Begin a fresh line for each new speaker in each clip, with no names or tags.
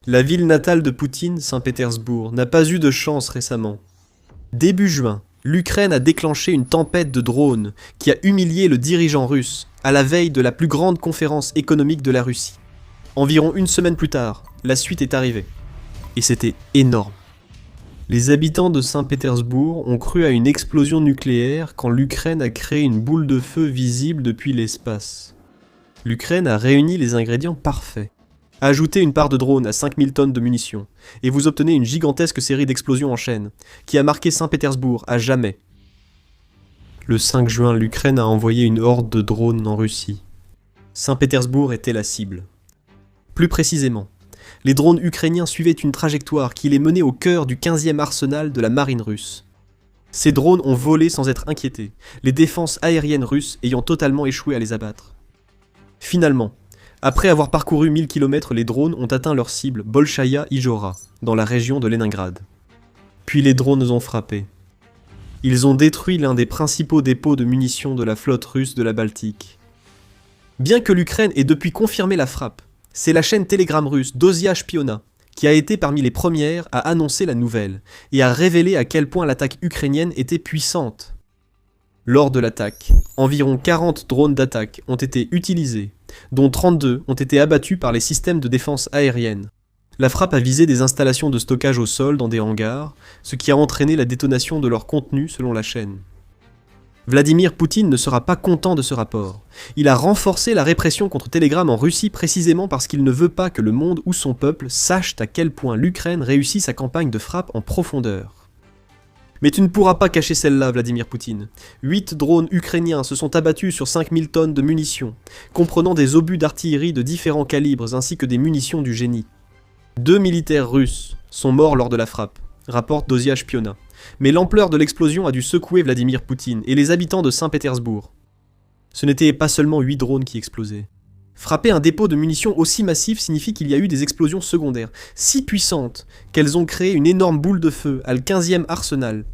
La ville natale de Poutine, Saint-Pétersbourg, n'a pas eu de chance récemment. Début juin, l'Ukraine a déclenché une tempête de drones qui a humilié le dirigeant russe à la veille de la plus grande conférence économique de la Russie. Environ une semaine plus tard, la suite est arrivée. Et c'était énorme. Les habitants de Saint-Pétersbourg ont cru à une explosion nucléaire quand l'Ukraine a créé une boule de feu visible depuis l'espace. L'Ukraine a réuni les ingrédients parfaits. Ajoutez une part de drone à 5000 tonnes de munitions, et vous obtenez une gigantesque série d'explosions en chaîne, qui a marqué Saint-Pétersbourg à jamais. Le 5 juin, l'Ukraine a envoyé une horde de drones en Russie. Saint-Pétersbourg était la cible. Plus précisément, les drones ukrainiens suivaient une trajectoire qui les menait au cœur du 15e arsenal de la marine russe. Ces drones ont volé sans être inquiétés, les défenses aériennes russes ayant totalement échoué à les abattre. Finalement, après avoir parcouru 1000 km, les drones ont atteint leur cible, Bolchaïa Ijora, dans la région de Leningrad. Puis les drones ont frappé. Ils ont détruit l'un des principaux dépôts de munitions de la flotte russe de la Baltique. Bien que l'Ukraine ait depuis confirmé la frappe, c'est la chaîne Telegram russe Dozia Shpiona qui a été parmi les premières à annoncer la nouvelle et à révéler à quel point l'attaque ukrainienne était puissante. Lors de l'attaque, environ 40 drones d'attaque ont été utilisés, dont 32 ont été abattus par les systèmes de défense aérienne. La frappe a visé des installations de stockage au sol dans des hangars, ce qui a entraîné la détonation de leur contenu selon la chaîne. Vladimir Poutine ne sera pas content de ce rapport. Il a renforcé la répression contre Telegram en Russie précisément parce qu'il ne veut pas que le monde ou son peuple sachent à quel point l'Ukraine réussit sa campagne de frappe en profondeur. Mais tu ne pourras pas cacher celle-là, Vladimir Poutine. 8 drones ukrainiens se sont abattus sur 5000 tonnes de munitions, comprenant des obus d'artillerie de différents calibres ainsi que des munitions du génie. 2 militaires russes sont morts lors de la frappe, rapporte Dozia Shpiona. Mais l'ampleur de l'explosion a dû secouer Vladimir Poutine et les habitants de Saint-Pétersbourg. Ce n'était pas seulement 8 drones qui explosaient. Frapper un dépôt de munitions aussi massif signifie qu'il y a eu des explosions secondaires, si puissantes qu'elles ont créé une énorme boule de feu à le 15e arsenal.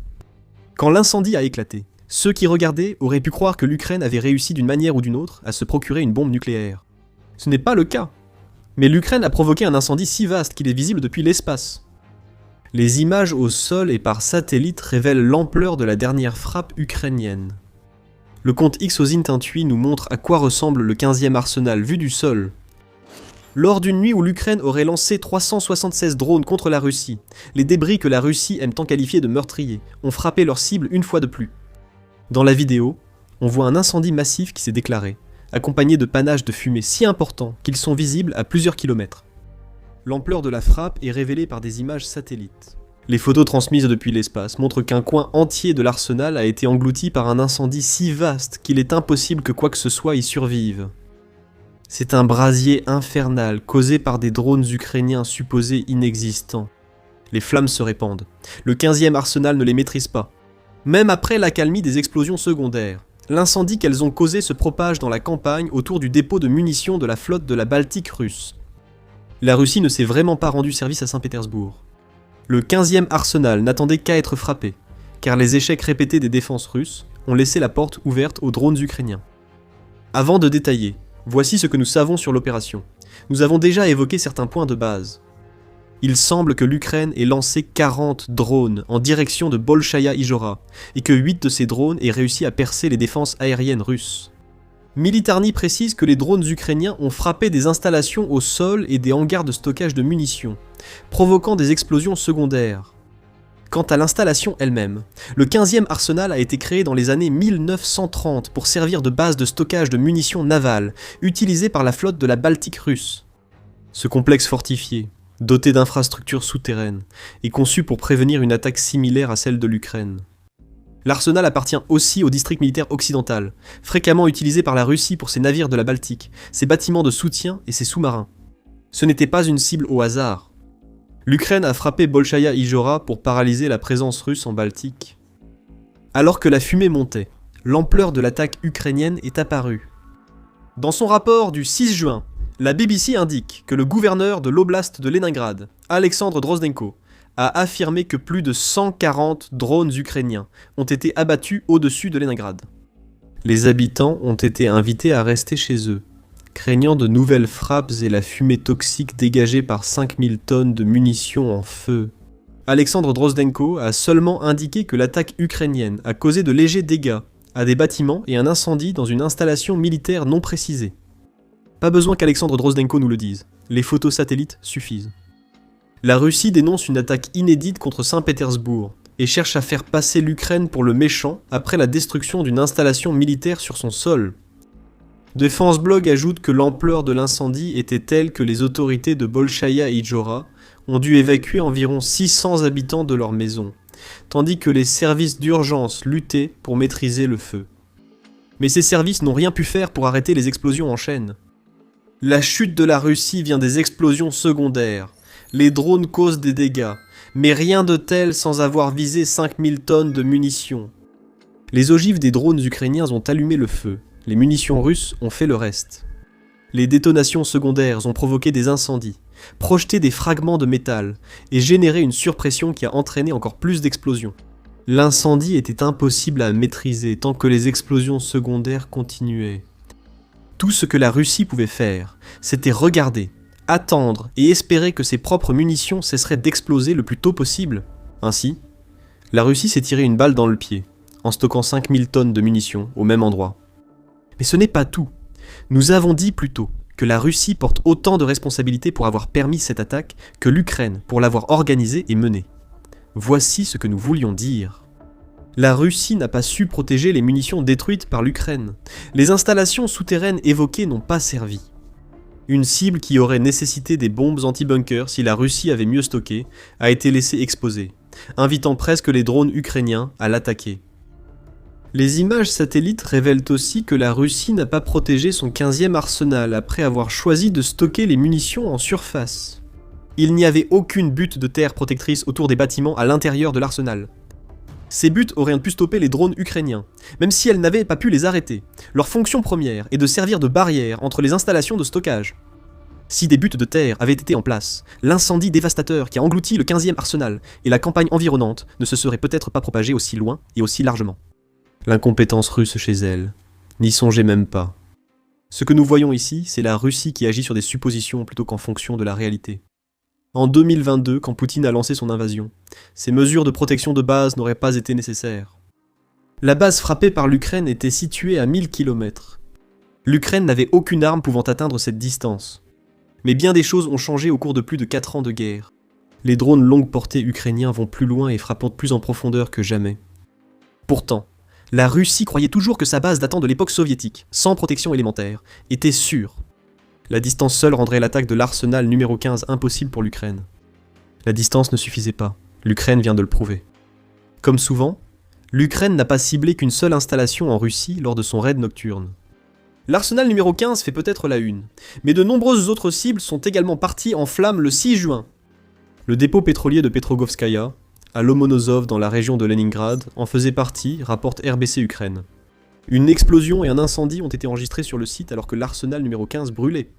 Quand l'incendie a éclaté, ceux qui regardaient auraient pu croire que l'Ukraine avait réussi d'une manière ou d'une autre à se procurer une bombe nucléaire. Ce n'est pas le cas. Mais l'Ukraine a provoqué un incendie si vaste qu'il est visible depuis l'espace. Les images au sol et par satellite révèlent l'ampleur de la dernière frappe ukrainienne. Le compte X aux Intintui nous montre à quoi ressemble le 15e arsenal vu du sol. Lors d'une nuit où l'Ukraine aurait lancé 376 drones contre la Russie, les débris que la Russie aime tant qualifier de meurtriers ont frappé leur cible une fois de plus. Dans la vidéo, on voit un incendie massif qui s'est déclaré, accompagné de panaches de fumée si importants qu'ils sont visibles à plusieurs kilomètres. L'ampleur de la frappe est révélée par des images satellites. Les photos transmises depuis l'espace montrent qu'un coin entier de l'arsenal a été englouti par un incendie si vaste qu'il est impossible que quoi que ce soit y survive. C'est un brasier infernal causé par des drones ukrainiens supposés inexistants. Les flammes se répandent. Le 15e arsenal ne les maîtrise pas. Même après l'accalmie des explosions secondaires, l'incendie qu'elles ont causé se propage dans la campagne autour du dépôt de munitions de la flotte de la Baltique russe. La Russie ne s'est vraiment pas rendu service à Saint-Pétersbourg. Le 15e arsenal n'attendait qu'à être frappé, car les échecs répétés des défenses russes ont laissé la porte ouverte aux drones ukrainiens. Avant de détailler, voici ce que nous savons sur l'opération. Nous avons déjà évoqué certains points de base. Il semble que l'Ukraine ait lancé 40 drones en direction de Bolchaïa Ijora, et que 8 de ces drones aient réussi à percer les défenses aériennes russes. Militarny précise que les drones ukrainiens ont frappé des installations au sol et des hangars de stockage de munitions, provoquant des explosions secondaires. Quant à l'installation elle-même, le 15e arsenal a été créé dans les années 1930 pour servir de base de stockage de munitions navales, utilisée par la flotte de la Baltique russe. Ce complexe fortifié, doté d'infrastructures souterraines, est conçu pour prévenir une attaque similaire à celle de l'Ukraine. L'arsenal appartient aussi au district militaire occidental, fréquemment utilisé par la Russie pour ses navires de la Baltique, ses bâtiments de soutien et ses sous-marins. Ce n'était pas une cible au hasard. L'Ukraine a frappé Bolchaïa Ijora pour paralyser la présence russe en Baltique. Alors que la fumée montait, l'ampleur de l'attaque ukrainienne est apparue. Dans son rapport du 6 juin, la BBC indique que le gouverneur de l'oblast de Leningrad, Alexandre Drozdenko, a affirmé que plus de 140 drones ukrainiens ont été abattus au-dessus de Leningrad. Les habitants ont été invités à rester chez eux, craignant de nouvelles frappes et la fumée toxique dégagée par 5000 tonnes de munitions en feu. Alexandre Drozdenko a seulement indiqué que l'attaque ukrainienne a causé de légers dégâts à des bâtiments et un incendie dans une installation militaire non précisée. Pas besoin qu'Alexandre Drozdenko nous le dise, les photos satellites suffisent. La Russie dénonce une attaque inédite contre Saint-Pétersbourg et cherche à faire passer l'Ukraine pour le méchant après la destruction d'une installation militaire sur son sol. Défense Blog ajoute que l'ampleur de l'incendie était telle que les autorités de Bolchaïa et Idjora ont dû évacuer environ 600 habitants de leur maison, tandis que les services d'urgence luttaient pour maîtriser le feu. Mais ces services n'ont rien pu faire pour arrêter les explosions en chaîne. La chute de la Russie vient des explosions secondaires. Les drones causent des dégâts, mais rien de tel sans avoir visé 5000 tonnes de munitions. Les ogives des drones ukrainiens ont allumé le feu, les munitions russes ont fait le reste. Les détonations secondaires ont provoqué des incendies, projeté des fragments de métal et généré une surpression qui a entraîné encore plus d'explosions. L'incendie était impossible à maîtriser tant que les explosions secondaires continuaient. Tout ce que la Russie pouvait faire, c'était regarder, attendre et espérer que ses propres munitions cesseraient d'exploser le plus tôt possible. Ainsi, la Russie s'est tiré une balle dans le pied, en stockant 5000 tonnes de munitions au même endroit. Mais ce n'est pas tout. Nous avons dit plus tôt que la Russie porte autant de responsabilités pour avoir permis cette attaque que l'Ukraine pour l'avoir organisée et menée. Voici ce que nous voulions dire. La Russie n'a pas su protéger les munitions détruites par l'Ukraine. Les installations souterraines évoquées n'ont pas servi. Une cible qui aurait nécessité des bombes anti-bunker si la Russie avait mieux stocké a été laissée exposée, invitant presque les drones ukrainiens à l'attaquer. Les images satellites révèlent aussi que la Russie n'a pas protégé son 15e arsenal après avoir choisi de stocker les munitions en surface. Il n'y avait aucune butte de terre protectrice autour des bâtiments à l'intérieur de l'arsenal. Ces buttes auraient pu stopper les drones ukrainiens, même si elles n'avaient pas pu les arrêter. Leur fonction première est de servir de barrière entre les installations de stockage. Si des buttes de terre avaient été en place, l'incendie dévastateur qui a englouti le 15e arsenal et la campagne environnante ne se serait peut-être pas propagé aussi loin et aussi largement. L'incompétence russe chez elle, n'y songez même pas. Ce que nous voyons ici, c'est la Russie qui agit sur des suppositions plutôt qu'en fonction de la réalité. En 2022, quand Poutine a lancé son invasion, ces mesures de protection de base n'auraient pas été nécessaires. La base frappée par l'Ukraine était située à 1000 km. L'Ukraine n'avait aucune arme pouvant atteindre cette distance. Mais bien des choses ont changé au cours de plus de 4 ans de guerre. Les drones longue portée ukrainiens vont plus loin et frappant plus en profondeur que jamais. Pourtant, la Russie croyait toujours que sa base datant de l'époque soviétique, sans protection élémentaire, était sûre. La distance seule rendrait l'attaque de l'arsenal numéro 15 impossible pour l'Ukraine. La distance ne suffisait pas, l'Ukraine vient de le prouver. Comme souvent, l'Ukraine n'a pas ciblé qu'une seule installation en Russie lors de son raid nocturne. L'arsenal numéro 15 fait peut-être la une, mais de nombreuses autres cibles sont également parties en flammes le 6 juin. Le dépôt pétrolier de Petrogovskaya, à Lomonosov dans la région de Leningrad, en faisait partie, rapporte RBC Ukraine. Une explosion et un incendie ont été enregistrés sur le site alors que l'arsenal numéro 15 brûlait.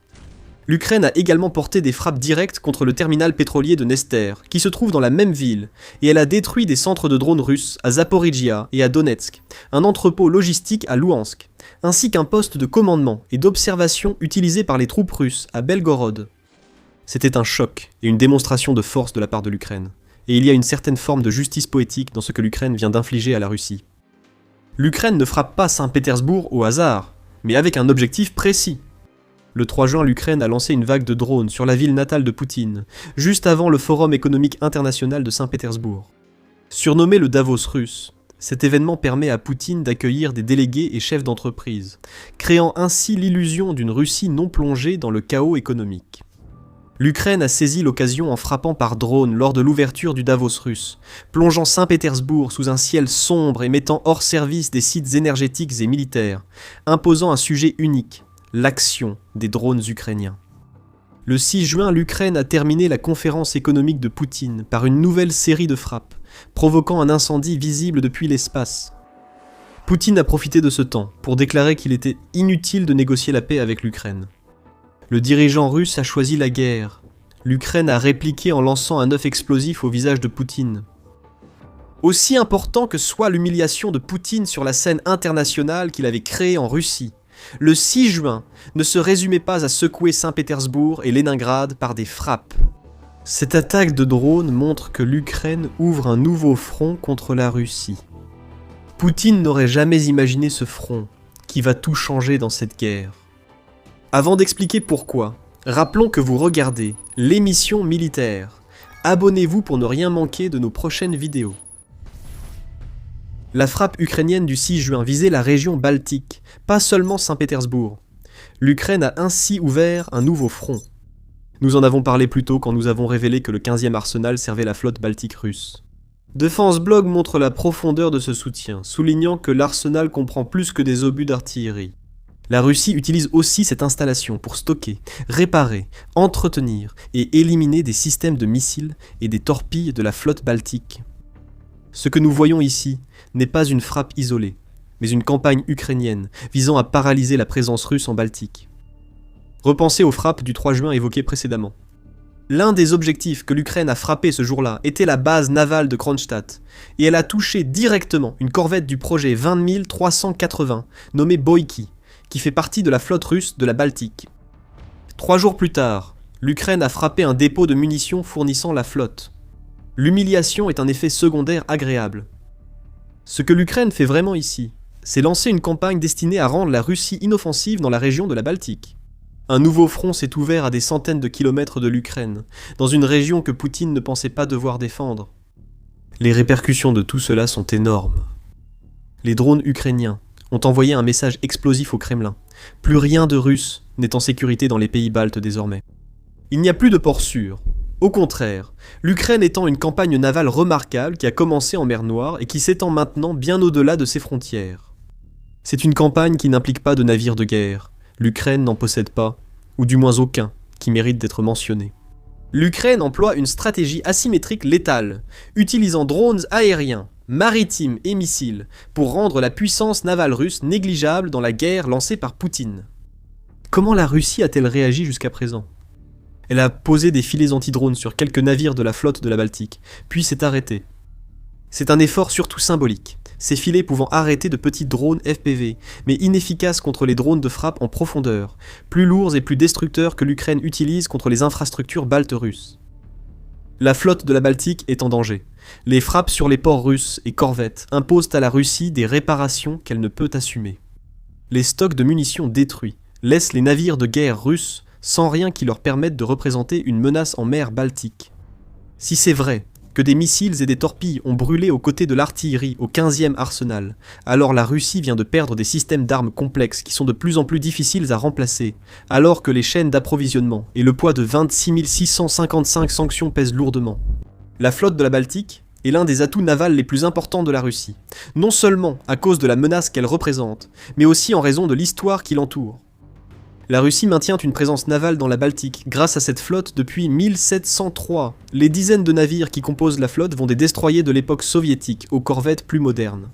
L'Ukraine a également porté des frappes directes contre le terminal pétrolier de Nester, qui se trouve dans la même ville, et elle a détruit des centres de drones russes à Zaporijia et à Donetsk, un entrepôt logistique à Louhansk, ainsi qu'un poste de commandement et d'observation utilisé par les troupes russes à Belgorod. C'était un choc et une démonstration de force de la part de l'Ukraine, et il y a une certaine forme de justice poétique dans ce que l'Ukraine vient d'infliger à la Russie. L'Ukraine ne frappe pas Saint-Pétersbourg au hasard, mais avec un objectif précis. Le 3 juin, l'Ukraine a lancé une vague de drones sur la ville natale de Poutine, juste avant le Forum économique international de Saint-Pétersbourg. Surnommé le Davos russe, cet événement permet à Poutine d'accueillir des délégués et chefs d'entreprise, créant ainsi l'illusion d'une Russie non plongée dans le chaos économique. L'Ukraine a saisi l'occasion en frappant par drone lors de l'ouverture du Davos russe, plongeant Saint-Pétersbourg sous un ciel sombre et mettant hors service des sites énergétiques et militaires, imposant un sujet unique, l'action des drones ukrainiens. Le 6 juin, l'Ukraine a terminé la conférence économique de Poutine par une nouvelle série de frappes, provoquant un incendie visible depuis l'espace. Poutine a profité de ce temps pour déclarer qu'il était inutile de négocier la paix avec l'Ukraine. Le dirigeant russe a choisi la guerre. L'Ukraine a répliqué en lançant un œuf explosif au visage de Poutine. Aussi important que soit l'humiliation de Poutine sur la scène internationale qu'il avait créée en Russie, Le 6 juin ne se résumait pas à secouer Saint-Pétersbourg et Léningrad par des frappes. Cette attaque de drones montre que l'Ukraine ouvre un nouveau front contre la Russie. Poutine n'aurait jamais imaginé ce front, qui va tout changer dans cette guerre. Avant d'expliquer pourquoi, rappelons que vous regardez l'émission militaire. Abonnez-vous pour ne rien manquer de nos prochaines vidéos. La frappe ukrainienne du 6 juin visait la région baltique, pas seulement Saint-Pétersbourg. L'Ukraine a ainsi ouvert un nouveau front. Nous en avons parlé plus tôt quand nous avons révélé que le 15e arsenal servait la flotte baltique russe. Defense Blog montre la profondeur de ce soutien, soulignant que l'arsenal comprend plus que des obus d'artillerie. La Russie utilise aussi cette installation pour stocker, réparer, entretenir et éliminer des systèmes de missiles et des torpilles de la flotte baltique. Ce que nous voyons ici n'est pas une frappe isolée, mais une campagne ukrainienne visant à paralyser la présence russe en Baltique. Repensez aux frappes du 3 juin évoquées précédemment. L'un des objectifs que l'Ukraine a frappé ce jour-là était la base navale de Kronstadt, et elle a touché directement une corvette du projet 20 380, nommée Boïki, qui fait partie de la flotte russe de la Baltique. 3 jours plus tard, l'Ukraine a frappé un dépôt de munitions fournissant la flotte. L'humiliation est un effet secondaire agréable. Ce que l'Ukraine fait vraiment ici, c'est lancer une campagne destinée à rendre la Russie inoffensive dans la région de la Baltique. Un nouveau front s'est ouvert à des centaines de kilomètres de l'Ukraine, dans une région que Poutine ne pensait pas devoir défendre. Les répercussions de tout cela sont énormes. Les drones ukrainiens ont envoyé un message explosif au Kremlin. Plus rien de russe n'est en sécurité dans les pays baltes désormais. Il n'y a plus de port sûr. Au contraire, l'Ukraine étend une campagne navale remarquable qui a commencé en mer Noire et qui s'étend maintenant bien au-delà de ses frontières. C'est une campagne qui n'implique pas de navires de guerre. L'Ukraine n'en possède pas, ou du moins aucun, qui mérite d'être mentionné. L'Ukraine emploie une stratégie asymétrique létale, utilisant drones aériens, maritimes et missiles, pour rendre la puissance navale russe négligeable dans la guerre lancée par Poutine. Comment la Russie a-t-elle réagi jusqu'à présent ? Elle a posé des filets anti-drones sur quelques navires de la flotte de la Baltique, puis s'est arrêtée. C'est un effort surtout symbolique, ces filets pouvant arrêter de petits drones FPV, mais inefficaces contre les drones de frappe en profondeur, plus lourds et plus destructeurs que l'Ukraine utilise contre les infrastructures baltes russes. La flotte de la Baltique est en danger. Les frappes sur les ports russes et corvettes imposent à la Russie des réparations qu'elle ne peut assumer. Les stocks de munitions détruits laissent les navires de guerre russes sans rien qui leur permette de représenter une menace en mer Baltique. Si c'est vrai que des missiles et des torpilles ont brûlé aux côtés de l'artillerie au 15e arsenal, alors la Russie vient de perdre des systèmes d'armes complexes qui sont de plus en plus difficiles à remplacer, alors que les chaînes d'approvisionnement et le poids de 26 655 sanctions pèsent lourdement. La flotte de la Baltique est l'un des atouts navals les plus importants de la Russie, non seulement à cause de la menace qu'elle représente, mais aussi en raison de l'histoire qui l'entoure. La Russie maintient une présence navale dans la Baltique grâce à cette flotte depuis 1703. Les dizaines de navires qui composent la flotte vont des destroyers de l'époque soviétique aux corvettes plus modernes.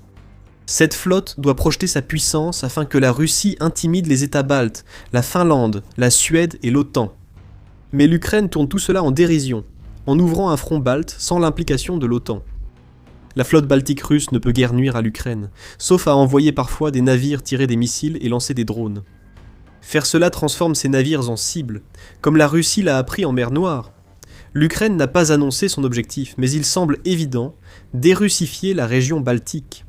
Cette flotte doit projeter sa puissance afin que la Russie intimide les États baltes, la Finlande, la Suède et l'OTAN. Mais l'Ukraine tourne tout cela en dérision, en ouvrant un front balte sans l'implication de l'OTAN. La flotte baltique russe ne peut guère nuire à l'Ukraine, sauf à envoyer parfois des navires tirer des missiles et lancer des drones. Faire cela transforme ces navires en cibles, comme la Russie l'a appris en mer Noire. L'Ukraine n'a pas annoncé son objectif, mais il semble évident dérussifier la région baltique.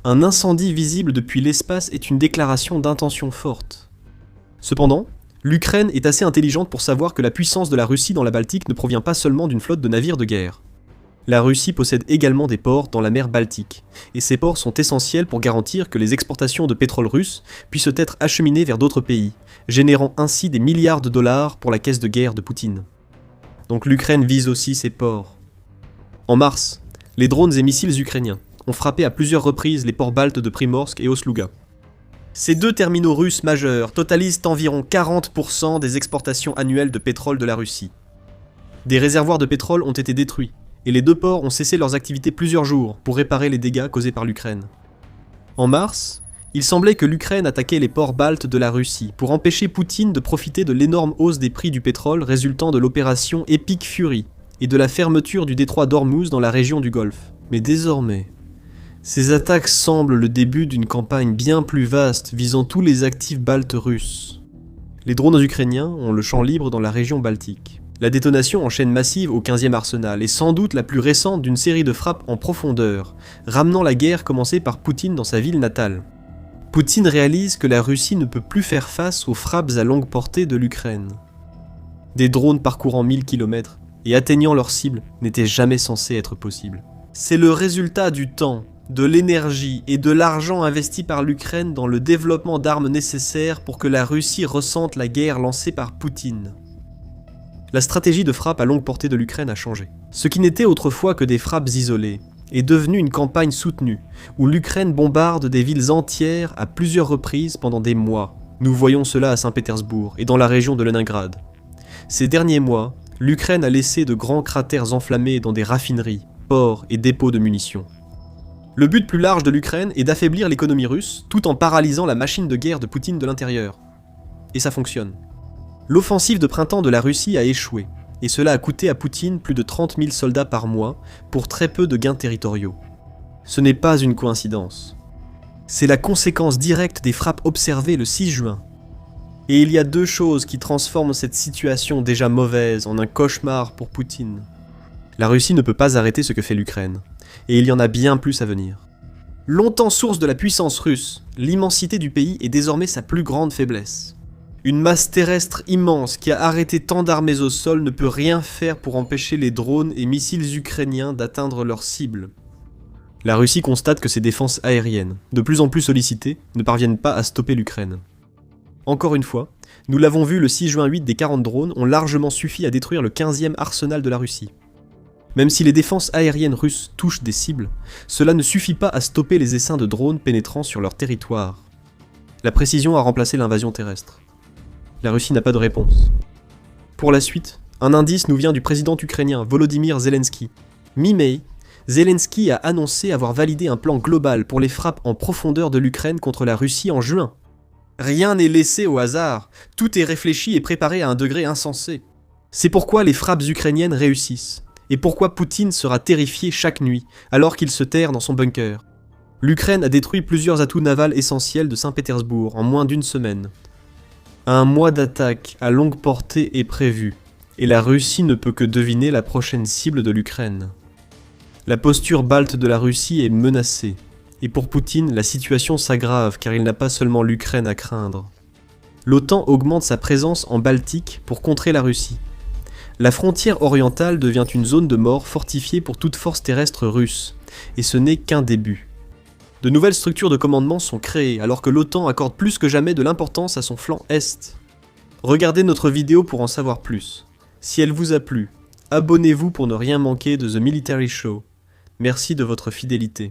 Un incendie visible depuis l'espace est une déclaration d'intention forte. Cependant, l'Ukraine est assez intelligente pour savoir que la puissance de la Russie dans la Baltique ne provient pas seulement d'une flotte de navires de guerre. La Russie possède également des ports dans la mer Baltique, et ces ports sont essentiels pour garantir que les exportations de pétrole russe puissent être acheminées vers d'autres pays, générant ainsi des milliards de dollars pour la caisse de guerre de Poutine. Donc l'Ukraine vise aussi ces ports. En mars, les drones et missiles ukrainiens ont frappé à plusieurs reprises les ports baltes de Primorsk et Osluga. Ces deux terminaux russes majeurs totalisent environ 40% des exportations annuelles de pétrole de la Russie. Des réservoirs de pétrole ont été détruits, et les deux ports ont cessé leurs activités plusieurs jours pour réparer les dégâts causés par l'Ukraine. En mars, il semblait que l'Ukraine attaquait les ports baltes de la Russie pour empêcher Poutine de profiter de l'énorme hausse des prix du pétrole résultant de l'opération Epic Fury et de la fermeture du détroit d'Ormuz dans la région du Golfe. Mais désormais, Ces attaques semblent le début d'une campagne bien plus vaste visant tous les actifs baltes russes. Les drones ukrainiens ont le champ libre dans la région baltique. La détonation en chaîne massive au 15e arsenal est sans doute la plus récente d'une série de frappes en profondeur, ramenant la guerre commencée par Poutine dans sa ville natale. Poutine réalise que la Russie ne peut plus faire face aux frappes à longue portée de l'Ukraine. Des drones parcourant 1000 km et atteignant leur cible n'étaient jamais censés être possibles. C'est le résultat du temps, de l'énergie et de l'argent investis par l'Ukraine dans le développement d'armes nécessaires pour que la Russie ressente la guerre lancée par Poutine. La stratégie de frappe à longue portée de l'Ukraine a changé. Ce qui n'était autrefois que des frappes isolées est devenu une campagne soutenue, où l'Ukraine bombarde des villes entières à plusieurs reprises pendant des mois. Nous voyons cela à Saint-Pétersbourg et dans la région de Leningrad. Ces derniers mois, l'Ukraine a laissé de grands cratères enflammés dans des raffineries, ports et dépôts de munitions. Le but plus large de l'Ukraine est d'affaiblir l'économie russe, tout en paralysant la machine de guerre de Poutine de l'intérieur. Et ça fonctionne. L'offensive de printemps de la Russie a échoué, et cela a coûté à Poutine plus de 30 000 soldats par mois pour très peu de gains territoriaux. Ce n'est pas une coïncidence. C'est la conséquence directe des frappes observées le 6 juin. Et il y a deux choses qui transforment cette situation déjà mauvaise en un cauchemar pour Poutine. La Russie ne peut pas arrêter ce que fait l'Ukraine, et il y en a bien plus à venir. Longtemps source de la puissance russe, l'immensité du pays est désormais sa plus grande faiblesse. Une masse terrestre immense qui a arrêté tant d'armées au sol ne peut rien faire pour empêcher les drones et missiles ukrainiens d'atteindre leurs cibles. La Russie constate que ses défenses aériennes, de plus en plus sollicitées, ne parviennent pas à stopper l'Ukraine. Encore une fois, nous l'avons vu le 6 juin 8 des 40 drones ont largement suffi à détruire le 15e arsenal de la Russie. Même si les défenses aériennes russes touchent des cibles, cela ne suffit pas à stopper les essaims de drones pénétrant sur leur territoire. La précision a remplacé l'invasion terrestre. La Russie n'a pas de réponse. Pour la suite, un indice nous vient du président ukrainien Volodymyr Zelensky. Mi-mai, Zelensky a annoncé avoir validé un plan global pour les frappes en profondeur de l'Ukraine contre la Russie en juin. Rien n'est laissé au hasard, tout est réfléchi et préparé à un degré insensé. C'est pourquoi les frappes ukrainiennes réussissent, et pourquoi Poutine sera terrifié chaque nuit, alors qu'il se terre dans son bunker. L'Ukraine a détruit plusieurs atouts navals essentiels de Saint-Pétersbourg en moins d'une semaine. Un mois d'attaque à longue portée est prévu, et la Russie ne peut que deviner la prochaine cible de l'Ukraine. La posture balte de la Russie est menacée, et pour Poutine, la situation s'aggrave car il n'a pas seulement l'Ukraine à craindre. L'OTAN augmente sa présence en Baltique pour contrer la Russie. La frontière orientale devient une zone de mort fortifiée pour toute force terrestre russe, et ce n'est qu'un début. De nouvelles structures de commandement sont créées alors que l'OTAN accorde plus que jamais de l'importance à son flanc Est. Regardez notre vidéo pour en savoir plus. Si elle vous a plu, abonnez-vous pour ne rien manquer de The Military Show. Merci de votre fidélité.